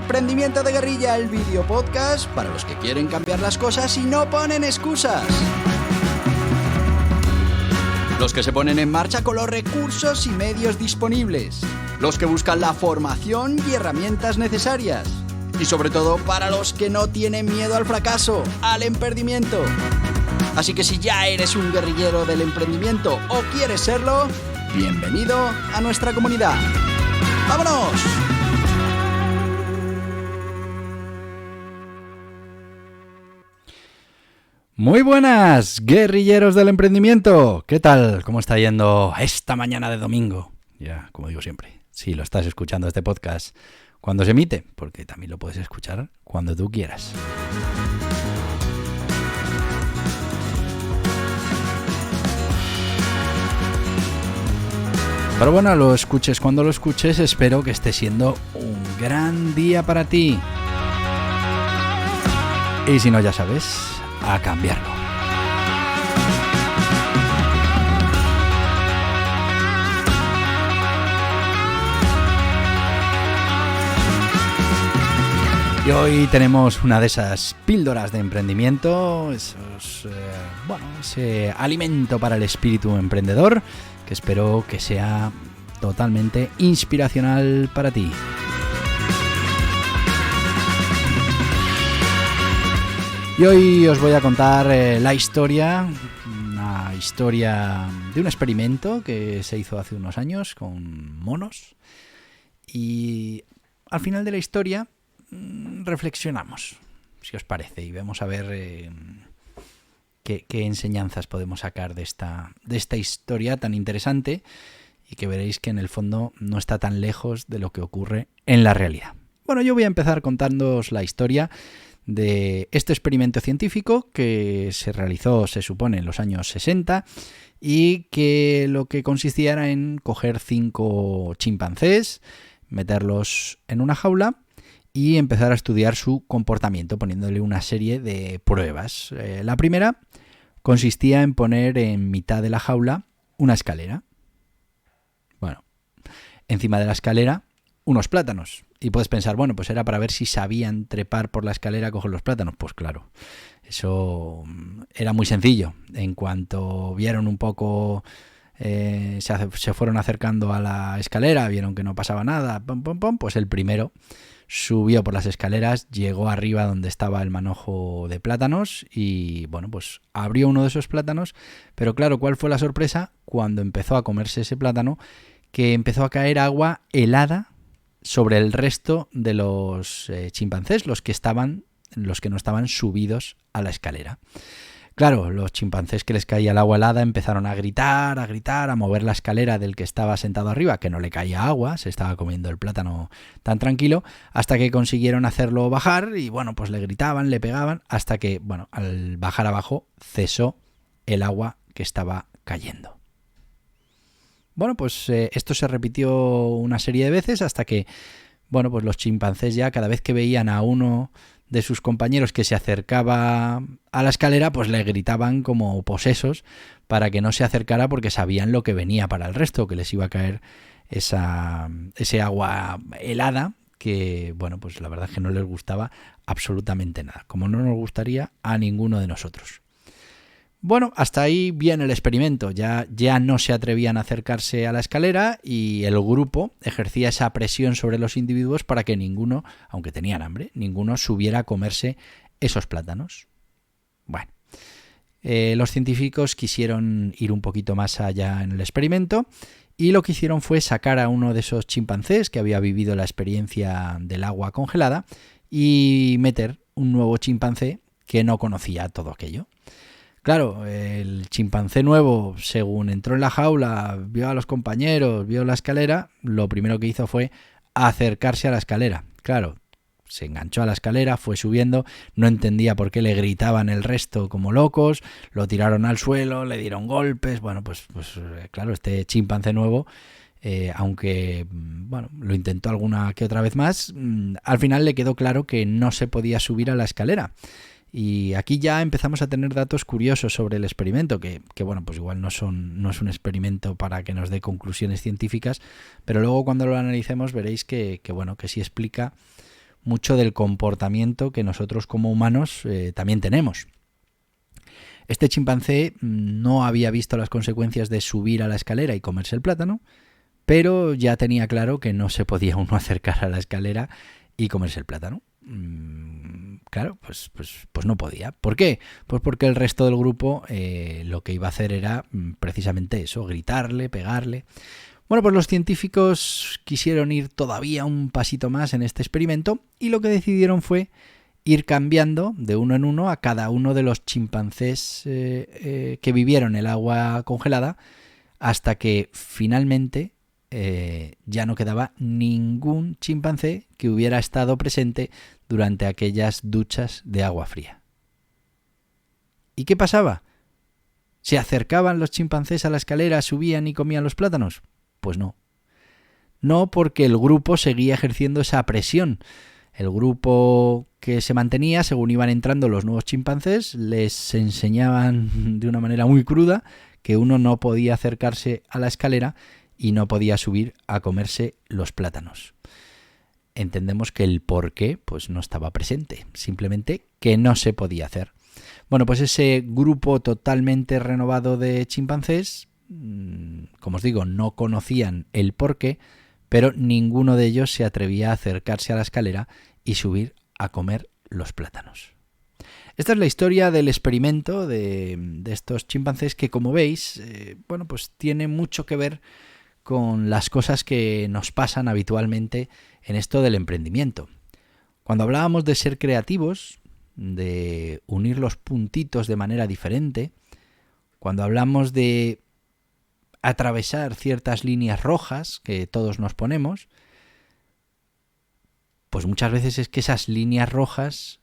Emprendimiento de Guerrilla, el video podcast para los que quieren cambiar las cosas y no ponen excusas. Los que se ponen en marcha con los recursos y medios disponibles. Los que buscan la formación y herramientas necesarias. Y sobre todo para los que no tienen miedo al fracaso, al emprendimiento. Así que si ya eres un guerrillero del emprendimiento o quieres serlo, bienvenido a nuestra comunidad. ¡Vámonos! Muy buenas, guerrilleros del emprendimiento. ¿Qué tal? ¿Cómo está yendo esta mañana de domingo? Ya, como digo siempre, si lo estás escuchando este podcast cuando se emite, porque también lo puedes escuchar cuando tú quieras. Pero bueno, lo escuches cuando lo escuches, espero que esté siendo un gran día para ti. Y si no, ya sabes, a cambiarlo. Y hoy tenemos una de esas píldoras de emprendimiento, ese alimento para el espíritu emprendedor, que espero que sea totalmente inspiracional para ti. Y hoy os voy a contar una historia de un experimento que se hizo hace unos años con monos. Y al final de la historia reflexionamos, si os parece, y vamos a ver qué enseñanzas podemos sacar de esta historia tan interesante y que veréis que en el fondo no está tan lejos de lo que ocurre en la realidad. Bueno, yo voy a empezar contándoos la historia de este experimento científico que se realizó, se supone, en los años 60 y que lo que consistía era en coger 5 chimpancés, meterlos en una jaula y empezar a estudiar su comportamiento poniéndole una serie de pruebas. La primera consistía en poner en mitad de la jaula una escalera. Bueno, encima de la escalera unos plátanos. Y puedes pensar, bueno, pues era para ver si sabían trepar por la escalera a coger los plátanos. Pues claro, eso era muy sencillo. En cuanto vieron un poco, se fueron acercando a la escalera, vieron que no pasaba nada, pues el primero subió por las escaleras, llegó arriba donde estaba el manojo de plátanos y, bueno, pues abrió uno de esos plátanos. Pero claro, ¿cuál fue la sorpresa? Cuando empezó a comerse ese plátano, que empezó a caer agua helada sobre el resto de los chimpancés, los que no estaban subidos a la escalera. Claro, los chimpancés que les caía el agua helada empezaron a gritar, a mover la escalera del que estaba sentado arriba, que no le caía agua, se estaba comiendo el plátano tan tranquilo, hasta que consiguieron hacerlo bajar y, bueno, pues le gritaban, le pegaban, hasta que, bueno, al bajar abajo cesó el agua que estaba cayendo. Bueno, pues esto se repitió una serie de veces hasta que, bueno, pues los chimpancés ya cada vez que veían a uno de sus compañeros que se acercaba a la escalera, pues le gritaban como posesos para que no se acercara porque sabían lo que venía para el resto, que les iba a caer ese agua helada que, bueno, pues la verdad es que no les gustaba absolutamente nada, como no nos gustaría a ninguno de nosotros. Bueno, hasta ahí bien el experimento, ya no se atrevían a acercarse a la escalera y el grupo ejercía esa presión sobre los individuos para que ninguno, aunque tenían hambre, ninguno subiera a comerse esos plátanos. Bueno, los científicos quisieron ir un poquito más allá en el experimento y lo que hicieron fue sacar a uno de esos chimpancés que había vivido la experiencia del agua congelada y meter un nuevo chimpancé que no conocía todo aquello. Claro, el chimpancé nuevo, según entró en la jaula, vio a los compañeros, vio la escalera, lo primero que hizo fue acercarse a la escalera. Claro, se enganchó a la escalera, fue subiendo, no entendía por qué le gritaban el resto como locos, lo tiraron al suelo, le dieron golpes. Bueno, pues claro, este chimpancé nuevo, aunque bueno, lo intentó alguna que otra vez más, al final le quedó claro que no se podía subir a la escalera. Y aquí ya empezamos a tener datos curiosos sobre el experimento, que bueno, pues igual no es un experimento para que nos dé conclusiones científicas, pero luego cuando lo analicemos veréis que sí explica mucho del comportamiento que nosotros como humanos también tenemos. Este chimpancé no había visto las consecuencias de subir a la escalera y comerse el plátano, pero ya tenía claro que no se podía uno acercar a la escalera y comerse el plátano. Claro, pues no podía. ¿Por qué? Pues porque el resto del grupo lo que iba a hacer era precisamente eso, gritarle, pegarle. Bueno, pues los científicos quisieron ir todavía un pasito más en este experimento y lo que decidieron fue ir cambiando de uno en uno a cada uno de los chimpancés que vivieron en el agua congelada hasta que finalmente ya no quedaba ningún chimpancé que hubiera estado presente durante aquellas duchas de agua fría. ¿Y qué pasaba? ¿Se acercaban los chimpancés a la escalera, subían y comían los plátanos? Pues no. No, porque el grupo seguía ejerciendo esa presión. El grupo que se mantenía, según iban entrando los nuevos chimpancés, les enseñaban de una manera muy cruda que uno no podía acercarse a la escalera y no podía subir a comerse los plátanos. Entendemos que el por qué pues no estaba presente, simplemente que no se podía hacer. Bueno, pues ese grupo totalmente renovado de chimpancés, como os digo, no conocían el por qué, pero ninguno de ellos se atrevía a acercarse a la escalera y subir a comer los plátanos. Esta es la historia del experimento de estos chimpancés que, como veis, pues tiene mucho que ver con las cosas que nos pasan habitualmente en esto del emprendimiento. Cuando hablábamos de ser creativos, de unir los puntitos de manera diferente, cuando hablamos de atravesar ciertas líneas rojas que todos nos ponemos, pues muchas veces es que esas líneas rojas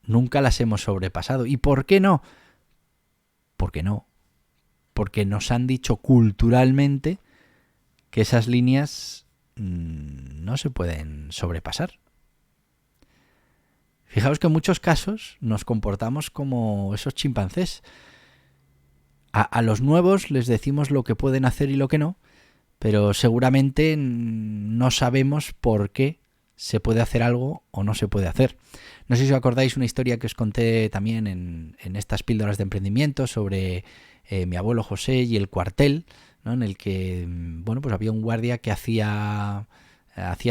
nunca las hemos sobrepasado. ¿Y por qué no? ¿Por qué no? Porque nos han dicho culturalmente que esas líneas no se pueden sobrepasar. Fijaos que en muchos casos nos comportamos como esos chimpancés. A los nuevos les decimos lo que pueden hacer y lo que no, pero seguramente no sabemos por qué se puede hacer algo o no se puede hacer. No sé si os acordáis una historia que os conté también en estas píldoras de emprendimiento sobre mi abuelo José y el cuartel, ¿no? En el que pues había un guardia que hacía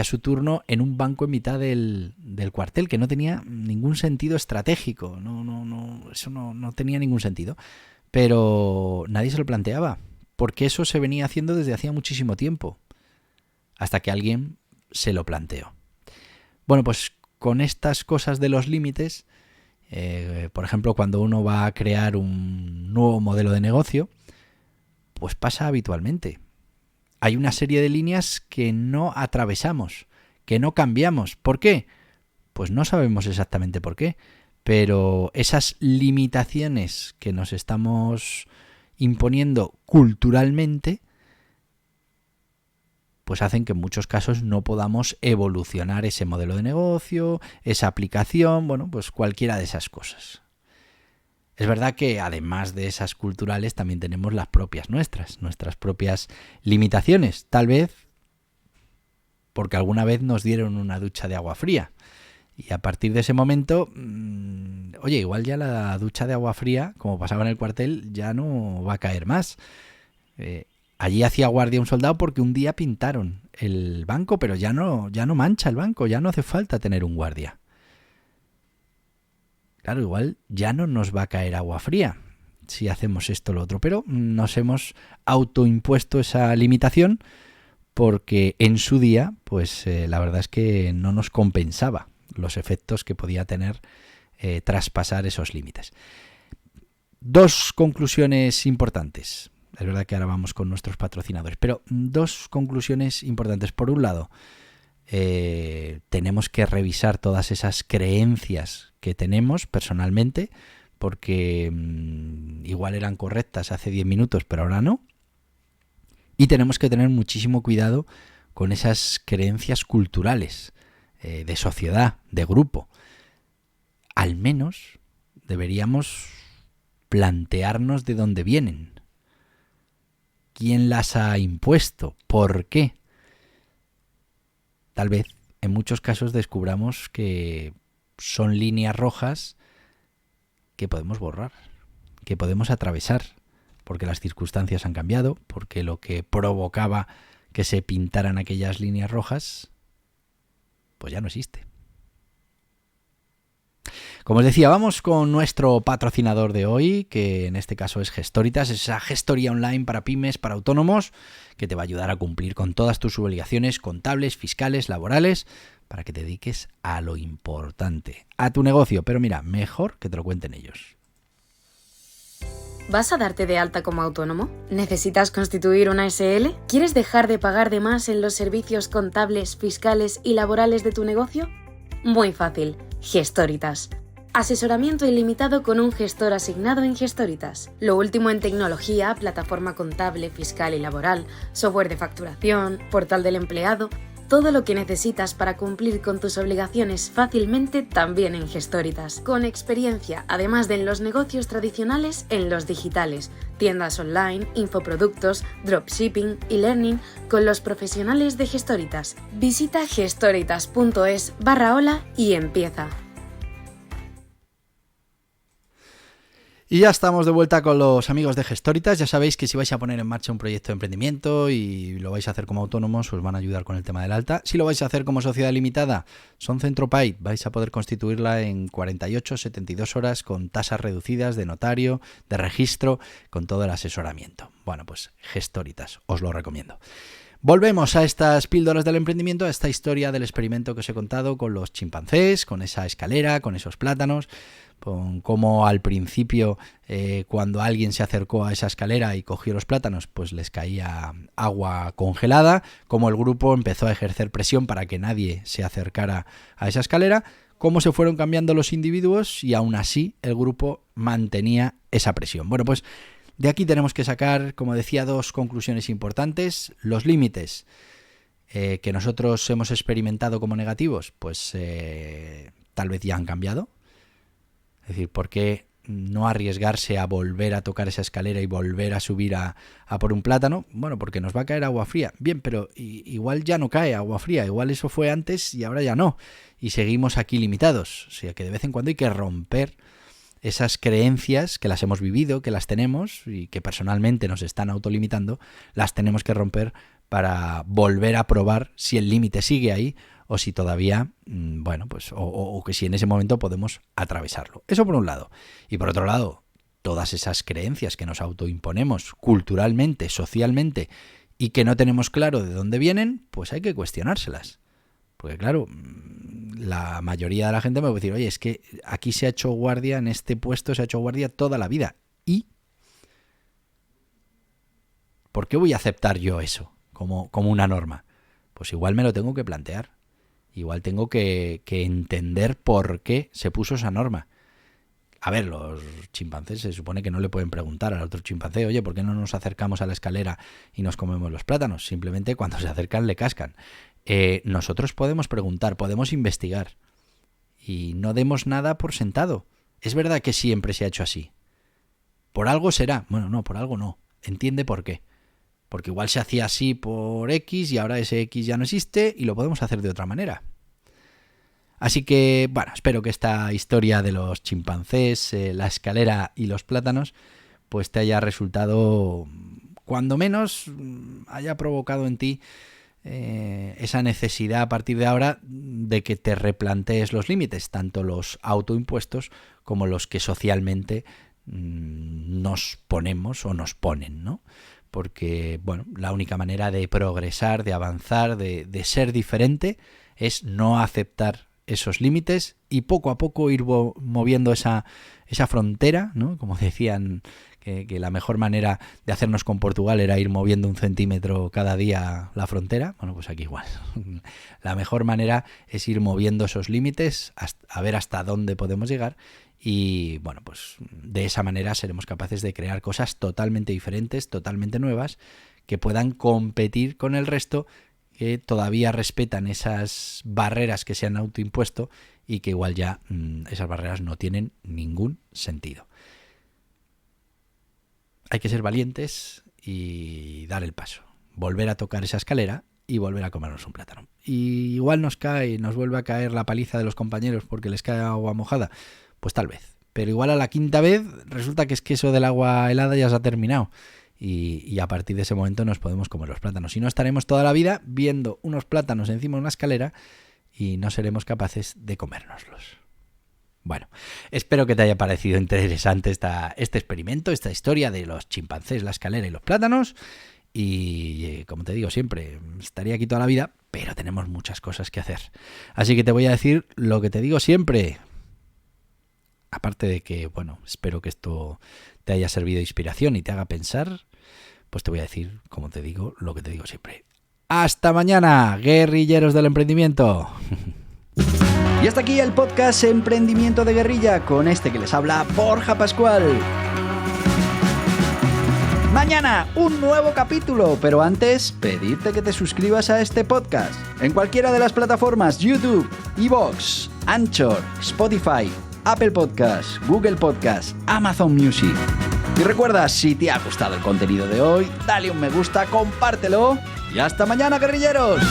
su turno en un banco en mitad del cuartel, que no tenía ningún sentido estratégico, eso no tenía ningún sentido. Pero nadie se lo planteaba, porque eso se venía haciendo desde hacía muchísimo tiempo, hasta que alguien se lo planteó. Bueno, pues con estas cosas de los límites, por ejemplo, cuando uno va a crear un nuevo modelo de negocio, pues pasa habitualmente. Hay una serie de líneas que no atravesamos, que no cambiamos. ¿Por qué? Pues no sabemos exactamente por qué. Pero esas limitaciones que nos estamos imponiendo culturalmente, pues hacen que en muchos casos no podamos evolucionar ese modelo de negocio, esa aplicación, pues cualquiera de esas cosas. Es verdad que además de esas culturales también tenemos las propias nuestras propias limitaciones, tal vez porque alguna vez nos dieron una ducha de agua fría. Y a partir de ese momento, igual ya la ducha de agua fría, como pasaba en el cuartel, ya no va a caer más. Allí hacía guardia un soldado porque un día pintaron el banco, pero ya no mancha el banco, ya no hace falta tener un guardia. Claro, igual ya no nos va a caer agua fría si hacemos esto o lo otro, pero nos hemos autoimpuesto esa limitación porque en su día, pues la verdad es que no nos compensaba los efectos que podía tener traspasar esos límites. Dos conclusiones importantes. Es verdad que ahora vamos con nuestros patrocinadores, pero dos conclusiones importantes. Por un lado, tenemos que revisar todas esas creencias que tenemos personalmente, porque igual eran correctas hace 10 minutos, pero ahora no. Y tenemos que tener muchísimo cuidado con esas creencias culturales, de sociedad, de grupo. Al menos deberíamos plantearnos de dónde vienen. ¿Quién las ha impuesto? ¿Por qué? Tal vez en muchos casos descubramos que son líneas rojas que podemos borrar, que podemos atravesar, porque las circunstancias han cambiado, porque lo que provocaba que se pintaran aquellas líneas rojas, pues ya no existe. Como os decía, vamos con nuestro patrocinador de hoy, que en este caso es Gestoritas, esa gestoría online para pymes, para autónomos, que te va a ayudar a cumplir con todas tus obligaciones contables, fiscales, laborales, para que te dediques a lo importante, a tu negocio. Pero mira, mejor que te lo cuenten ellos. ¿Vas a darte de alta como autónomo? ¿Necesitas constituir una SL? ¿Quieres dejar de pagar de más en los servicios contables, fiscales y laborales de tu negocio? Muy fácil. Gestoritas. Asesoramiento ilimitado con un gestor asignado en Gestoritas. Lo último en tecnología, plataforma contable, fiscal y laboral, software de facturación, portal del empleado, todo lo que necesitas para cumplir con tus obligaciones fácilmente también en Gestoritas. Con experiencia, además de en los negocios tradicionales, en los digitales, tiendas online, infoproductos, dropshipping y learning con los profesionales de Gestoritas. Visita gestoritas.es/hola y empieza. Y ya estamos de vuelta con los amigos de Gestoritas. Ya sabéis que si vais a poner en marcha un proyecto de emprendimiento y lo vais a hacer como autónomos, os van a ayudar con el tema del alta. Si lo vais a hacer como sociedad limitada, son Centropay, vais a poder constituirla en 48, 72 horas con tasas reducidas de notario, de registro, con todo el asesoramiento. Bueno, pues Gestoritas, os lo recomiendo. Volvemos a estas píldoras del emprendimiento, a esta historia del experimento que os he contado con los chimpancés, con esa escalera, con esos plátanos, con cómo al principio cuando alguien se acercó a esa escalera y cogió los plátanos, pues les caía agua congelada, cómo el grupo empezó a ejercer presión para que nadie se acercara a esa escalera, cómo se fueron cambiando los individuos y aún así el grupo mantenía esa presión. Bueno, pues de aquí tenemos que sacar, como decía, dos conclusiones importantes. Los límites que nosotros hemos experimentado como negativos, pues tal vez ya han cambiado. Es decir, ¿por qué no arriesgarse a volver a tocar esa escalera y volver a subir a por un plátano? Bueno, porque nos va a caer agua fría. Bien, pero igual ya no cae agua fría. Igual eso fue antes y ahora ya no. Y seguimos aquí limitados. O sea que de vez en cuando hay que romper esas creencias que las hemos vivido, que las tenemos y que personalmente nos están autolimitando, las tenemos que romper para volver a probar si el límite sigue ahí o si todavía, bueno, pues o que si en ese momento podemos atravesarlo. Eso por un lado. Y por otro lado, todas esas creencias que nos autoimponemos culturalmente, socialmente y que no tenemos claro de dónde vienen, pues hay que cuestionárselas. Porque claro, la mayoría de la gente me va a decir, oye, es que aquí se ha hecho guardia, en este puesto se ha hecho guardia toda la vida. ¿Y por qué voy a aceptar yo eso como una norma? Pues igual me lo tengo que plantear. Igual tengo que entender por qué se puso esa norma. A ver, los chimpancés se supone que no le pueden preguntar al otro chimpancé, oye, ¿por qué no nos acercamos a la escalera y nos comemos los plátanos? Simplemente cuando se acercan le cascan. Nosotros podemos preguntar, podemos investigar y no demos nada por sentado. Es verdad que siempre se ha hecho así. ¿Por algo será? Bueno, no, por algo no. Entiende por qué. Porque igual se hacía así por X y ahora ese X ya no existe y lo podemos hacer de otra manera. Así que, bueno, espero que esta historia de los chimpancés, la escalera y los plátanos, pues te haya resultado, cuando menos, haya provocado en ti esa necesidad a partir de ahora de que te replantees los límites, tanto los autoimpuestos como los que socialmente nos ponemos o nos ponen, ¿no? Porque, bueno, la única manera de progresar, de avanzar, de ser diferente es no aceptar esos límites y poco a poco ir moviendo esa frontera, ¿no? Como decían que la mejor manera de hacernos con Portugal era ir moviendo 1 centímetro cada día la frontera. Bueno, pues aquí igual. La mejor manera es ir moviendo esos límites a ver hasta dónde podemos llegar y, bueno, pues de esa manera seremos capaces de crear cosas totalmente diferentes, totalmente nuevas, que puedan competir con el resto que todavía respetan esas barreras que se han autoimpuesto y que igual ya esas barreras no tienen ningún sentido. Hay que ser valientes y dar el paso. Volver a tocar esa escalera y volver a comernos un plátano. Y igual nos vuelve a caer la paliza de los compañeros porque les cae agua mojada. Pues tal vez. Pero igual a la quinta vez resulta que es que eso del agua helada ya se ha terminado. Y a partir de ese momento nos podemos comer los plátanos. Si no, estaremos toda la vida viendo unos plátanos encima de una escalera y no seremos capaces de comérnoslos. Bueno, espero que te haya parecido interesante este experimento, esta historia de los chimpancés, la escalera y los plátanos. Y como te digo siempre, estaría aquí toda la vida, pero tenemos muchas cosas que hacer. Así que te voy a decir lo que te digo siempre. Aparte de que, bueno, espero que esto te haya servido de inspiración y te haga pensar, pues te voy a decir, como te digo, lo que te digo siempre. ¡Hasta mañana, guerrilleros del emprendimiento! Y hasta aquí el podcast Emprendimiento de Guerrilla, con este que les habla Borja Pascual. Mañana un nuevo capítulo, pero antes pedirte que te suscribas a este podcast en cualquiera de las plataformas YouTube, iVoox, Anchor, Spotify, Apple Podcasts, Google Podcasts, Amazon Music. Y recuerda, si te ha gustado el contenido de hoy, dale un me gusta, compártelo y hasta mañana, guerrilleros.